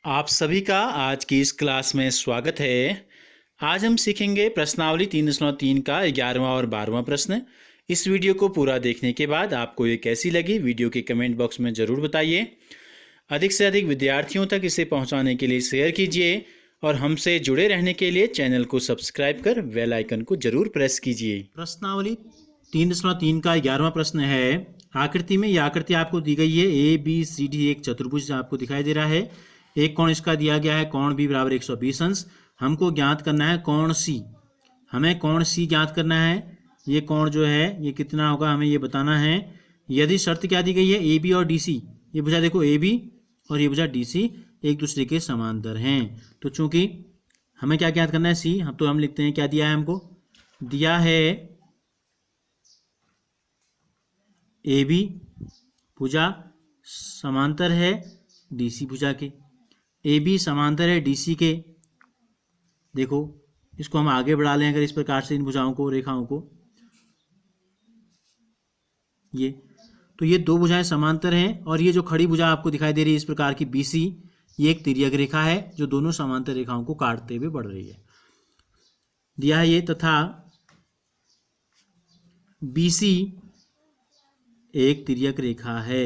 आप सभी का आज की इस क्लास में स्वागत है। आज हम सीखेंगे प्रश्नावली 3.3 का 11वां और 12वां प्रश्न। इस वीडियो को पूरा देखने के बाद आपको ये कैसी लगी वीडियो के कमेंट बॉक्स में ज़रूर बताइए। अधिक से अधिक विद्यार्थियों तक इसे पहुंचाने के लिए शेयर कीजिए और हमसे जुड़े रहने के लिए चैनल को सब्सक्राइब कर बेल आइकन को जरूर प्रेस कीजिए। प्रश्नावली 3.3 का 11वां प्रश्न है। आकृति में यह आकृति आपको दी गई है। ABCD एक चतुर्भुज आपको दिखाई दे रहा है। एक कोण इसका दिया गया है, कोण B बराबर 120 अंश। हमको ज्ञात करना है कोण C। हमें कोण C ज्ञात करना है। ये कोण जो है ये कितना होगा हमें ये बताना है। यदि शर्त क्या दी गई है, AB और DC, ये भुजा देखो AB और ये भुजा DC एक दूसरे के समांतर हैं। तो चूंकि हमें क्या ज्ञात करना है C, हम लिखते हैं क्या दिया है हमको, दिया है AB भुजा समांतर है DC भुजा के। AB समांतर है DC के। देखो इसको हम आगे बढ़ा लें अगर इस प्रकार से इन भुजाओं को, रेखाओं को, ये तो ये दो भुजाएं समांतर हैं और ये जो खड़ी भुजा आपको दिखाई दे रही है इस प्रकार की BC, ये एक तिर्यक रेखा है जो दोनों समांतर रेखाओं को काटते हुए बढ़ रही है। दिया है ये, तथा BC एक तिर्यक रेखा है।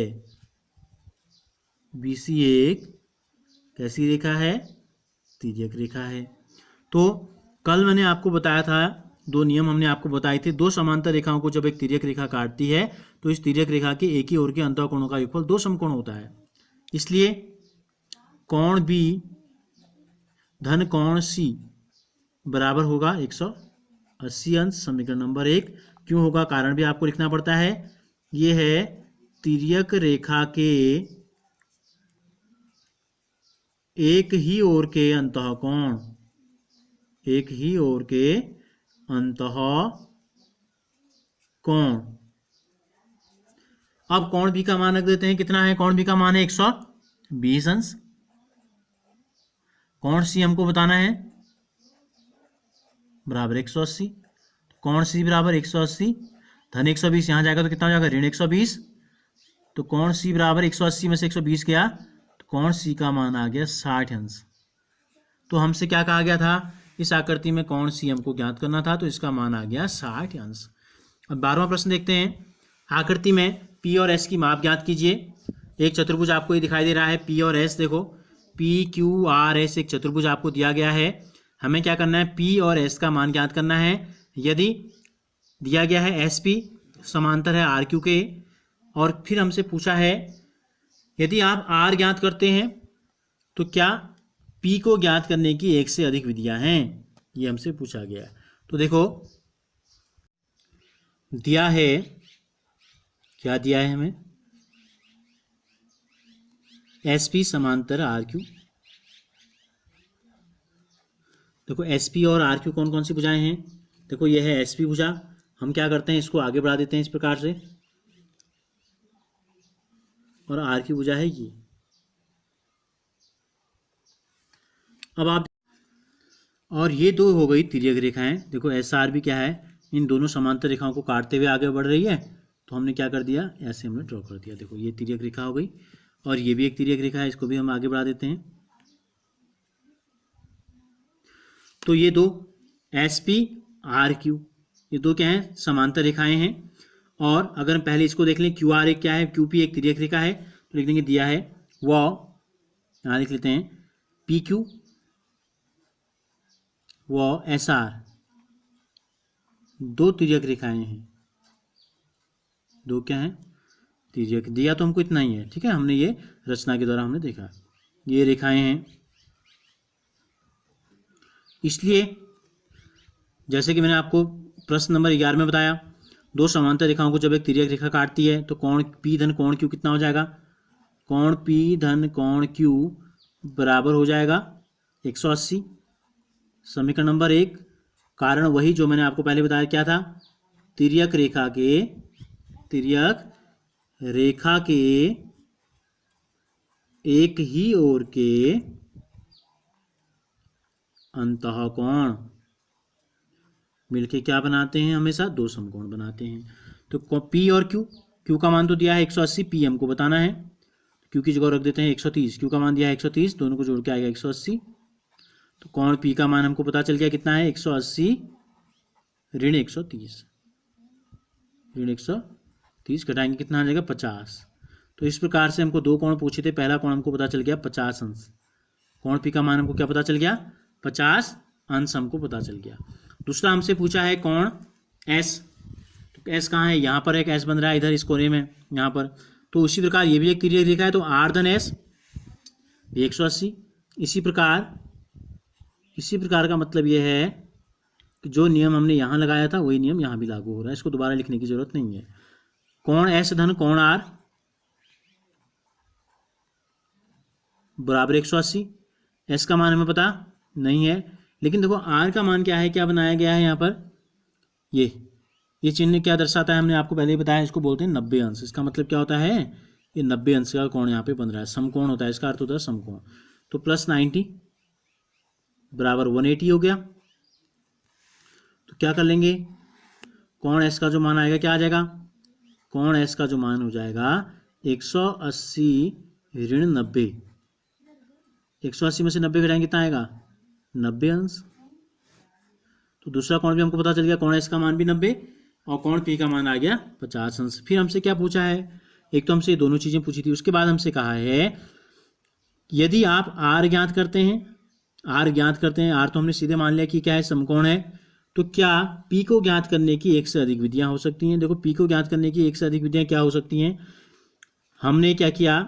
BC एक कैसी रेखा है, तिर्यक रेखा है। तो कल मैंने आपको बताया था, दो नियम हमने आपको बताए थे। दो समांतर रेखाओं को जब एक तिर्यक रेखा काटती है तो इस तिर्यक रेखा के एक ही ओर के अंतःकोणों का योगफल दो समकोण होता है। इसलिए कोण B धन कोण C बराबर होगा 180 अंश। समीकरण नंबर 1 क्यों होगा, कारण भी आपको लिखना पड़ता है। ये है तिर्यक रेखा के एक ही ओर के अंतःकोण, एक ही ओर के अंतःकोण। अब कोण B का मान रख देते हैं, कितना है कोण B का मान है 120 अंश। कोण C हमको बताना है बराबर 180। कोण C बराबर 180 धन 120 यहाँ जाएगा तो कितना हो जाएगा, ऋण 120। तो कोण C बराबर 180 में से 120 गया तो कोण C का मान आ गया 60 अंश। तो हमसे क्या कहा गया था, इस आकृति में कोण C हमको ज्ञात करना था, तो इसका मान आ गया 60 अंश। अब 12वां प्रश्न देखते हैं। आकृति में P और S की माप ज्ञात कीजिए। एक चतुर्भुज आपको ये दिखाई दे रहा है P और S। देखो PQRS एक चतुर्भुज आपको दिया गया है। हमें क्या करना है, P और S का मान ज्ञात करना है। यदि दिया गया है SP समांतर है RQ के, और फिर हमसे पूछा है यदि आप R ज्ञात करते हैं तो क्या P को ज्ञात करने की एक से अधिक विधियां हैं, ये हमसे पूछा गया। तो देखो दिया है, क्या दिया है हमें, SP समांतर RQ। देखो SP और RQ कौन कौन सी भुजाएं हैं, देखो ये है SP भुजा। हम क्या करते हैं, इसको आगे बढ़ा देते हैं इस प्रकार से, और RQ भुजा है ये। अब आप, और ये दो हो गई तिर्यक रेखाएं। देखो SR भी क्या है, इन दोनों समांतर रेखाओं को काटते हुए आगे बढ़ रही है। तो हमने क्या कर दिया, ऐसे हमने ड्रॉ कर दिया। देखो ये तिर्यक रेखा हो गई और ये भी एक तिर्यक रेखा है, इसको भी हम आगे बढ़ा देते हैं। तो ये दो SP RQ, ये दो क्या हैं, समांतर रेखाएं हैं। और अगर हम पहले इसको देख लें, QR एक क्या है, QP एक तिर्यक रेखा है, तो लिख देंगे दिया है वो, यहाँ लिख लेते हैं PQ व SR दो तिर्यक रेखाएं हैं। दो क्या हैं, तिर्यक। दिया तो हमको इतना ही है, ठीक है, हमने ये रचना के द्वारा हमने देखा, ये रेखाएं हैं। इसलिए जैसे कि मैंने आपको प्रश्न नंबर 11 में बताया, दो समांतर रेखाओं को जब एक तिर्यक रेखा काटती है तो कोण P धन कोण Q कितना हो जाएगा, कोण P धन कोण Q बराबर हो जाएगा 180। समीकरण नंबर 1, कारण वही जो मैंने आपको पहले बताया, क्या था, तिर्यक रेखा के एक ही ओर के अंतःकोण मिलके क्या बनाते हैं, हमेशा दो समकोण बनाते हैं। तो P और Q का मान तो दिया है 180, P हमको बताना है। क्यू की जगह रख देते हैं 130, क्यू का मान दिया है 130, दोनों को जोड़ के आएगा 180। तो कोण पी का मान हमको पता चल गया कितना है 180 ऋण 130, ऋण 130 घटाएंगे कितना आ जाएगा 50। तो इस प्रकार से हमको दो कोण पूछे थे, पहला कोण हमको पता चल गया 50 अंश, कोण पी का मान हमको क्या पता चल गया 50 अंश हमको पता चल गया। दूसरा हमसे पूछा है कोण एस, तो एस कहाँ है, यहाँ पर एक एस बन रहा है इधर इस कोने में यहाँ पर। तो उसी प्रकार ये भी एक तिर्यक रेखा है, तो आर धन एस 180। इसी प्रकार का मतलब ये है कि जो नियम हमने यहाँ लगाया था वही नियम यहाँ भी लागू हो रहा है, इसको दोबारा लिखने की जरूरत नहीं है। कोण एस धन कोण आर बराबर 180। एस का मान हमें पता नहीं है, लेकिन देखो आर का मान क्या है, क्या बनाया गया है यहाँ पर, ये चिन्ह क्या दर्शाता है, हमने आपको पहले ही बताया, इसको बोलते हैं 90 अंश। इसका मतलब क्या होता है, ये 90 अंश का कोण यहाँ पे बन रहा है, समकोण होता है, इसका अर्थ होता है समकोण। तो प्लस 90 बराबर 180 हो गया। तो क्या कर लेंगे, कोण एस का जो मान आएगा क्या आ जाएगा, कोण एस का जो मान हो जाएगा 180 ऋण 90, 180 में से 90 घटाएंगे कितना आएगा 90 अंश। तो दूसरा कोण भी हमको पता चल गया, कोण एस का मान भी 90 और कोण पी का मान आ गया 50 अंश। फिर हमसे क्या पूछा है, एक तो हमसे दोनों चीज़ें पूछी थी, उसके बाद हमसे कहा है यदि आप आर ज्ञात करते हैं, आर तो हमने सीधे मान लिया कि क्या है समकोण है, तो क्या पी को ज्ञात करने की एक से अधिक विधियां हो सकती हैं। देखो पी को ज्ञात करने की एक से अधिक विधियां क्या हो सकती हैं, हमने क्या किया,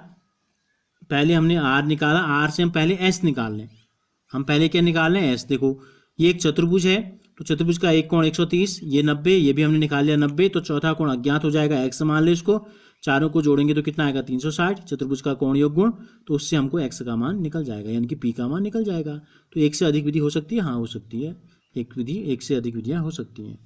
पहले हमने आर निकाला, आर से हम पहले एस निकाल लें, हम पहले क्या निकाल लें एस। देखो ये एक चतुर्भुज है, तो चतुर्भुज का एक कोण 130, ये 90, ये भी हमने निकाल लिया 90, तो चौथा कोण अज्ञात हो जाएगा एक्स मान ले इसको, चारों को जोड़ेंगे तो कितना आएगा 360, चतुर्भुज का कोण योग गुण, तो उससे हमको एक्स का मान निकल जाएगा, यानी कि पी का मान निकल जाएगा। तो एक से अधिक विधि हो सकती है, हाँ हो सकती है, एक से अधिक विधियाँ हो सकती हैं।